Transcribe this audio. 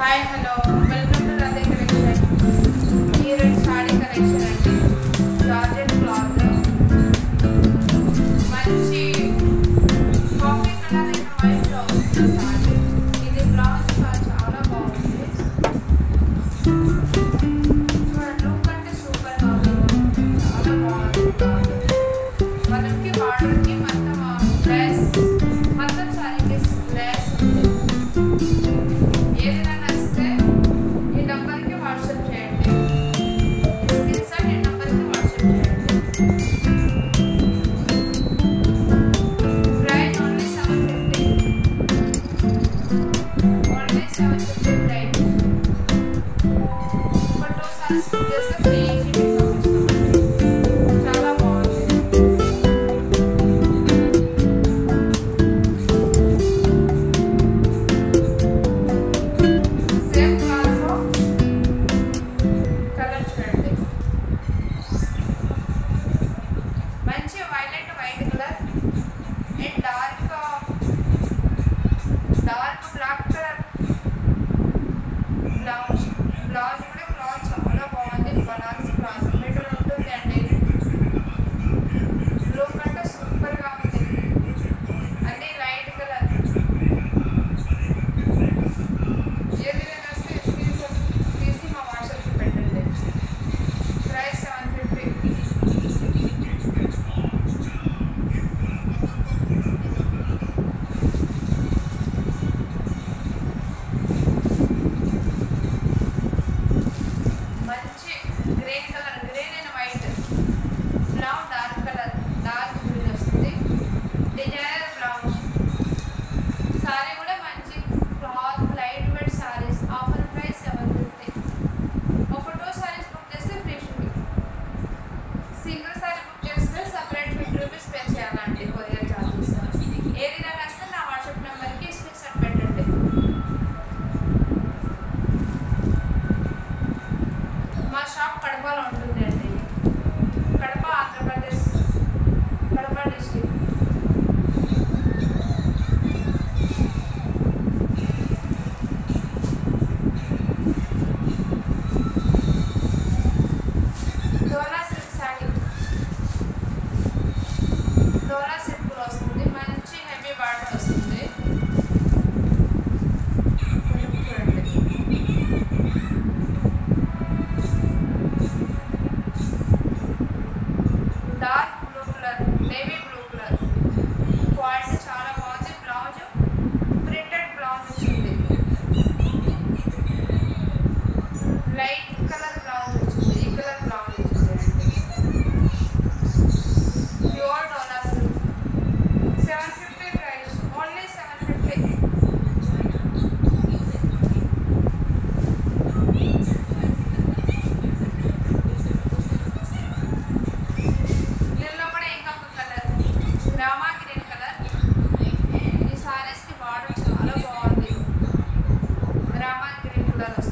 Hi, hello. Welcome to Radhe Collection. Here is Saree collection and Georgette cloth. మంచి coffee colour అయిన white లో ఉంది sorry. ఇది blouse చాలా బాగుంది. లుక్ అంటే సూపర్ గా ఉంది. చాలా బాగుంది. మనకి బార్డర్ కి మొత్తం డ్రెస్ మొత్తం సారీకి డ్రెస్ ఉంది. ఏదైనా నచ్చితే ఈ నంబర్కి వాట్సాప్ చేయండి. స్క్రీన్ షాట్ ఈ నంబర్కి వాట్సాప్ చేయండి. Price only 750. Only 750 price. Photo saris చేస్తే ఫ్రీ షిప్పింగ్ పంపిస్తామండి. చాలా బాగుంది. సేమ్ క్లాత్ లో కలర్ చూడండి. మంచి violet white colour and dark black colour blouse కూడా క్లాత్ చాలా బాగుంది. బనారస్ క్లాత్ మీటర్ ఉంటుంది అండి. లుక్ అంటే సూపర్ గా ఉంది. అన్ని లైట్ కలర్. ఏదైనా నచ్చితే స్క్రీన్ షాట్ తీసి మా వాట్సాప్ కి పెట్టండి. ప్రైస్ 750. మంచి green colour, green and white blouse dark green వస్తుంది. Designer blouse. సారీ కూడా మంచి cloth light weight saris. Offer price 750. ఒక ఫోటో సారీస్ బుక్ చేస్తే free shipping. Single sari book చేస్తే సపరేట్ 50 రూపీస్ పే చేయాలండి కొరియర్ చార్జెస్. ఏదైనా నచ్చితే నా వాట్సాప్ నెంబర్కి స్క్రీన్ షాట్ పెట్టండి. మా షాప్ కడపలో ఉంటుంది అండి. కడప ఆంధ్రప్రదేశ్, కడప డిస్ట్రిక్ట్. డోలా సిల్క్ సారీ. డోలా సిల్క్ వస్తుంది. మంచి హెవీ బార్డర్ వస్తుంది. చూడండి. Dark blue colour, navy blue colour. Quality చాలా బాగుంది. బ్లౌజ్ ప్రింటెడ్ బ్లౌజ్ వచ్చింది. లైట్ కలర్ బ్లౌజ్ వచ్చింది. ఈ కలర్ బ్లౌజ్ వచ్చింది. ప్యూర్ డోలా సిల్క్. 750 ప్రైస్. ఓన్లీ 750. దీనిలో కూడా ఇంకొక కలర్ రామా గ్రీన్ కలర్. ఈ సారీస్ కి బార్డర్ చాలా బాగుంది. రామా గ్రీన్ కలర్ వస్తుంది.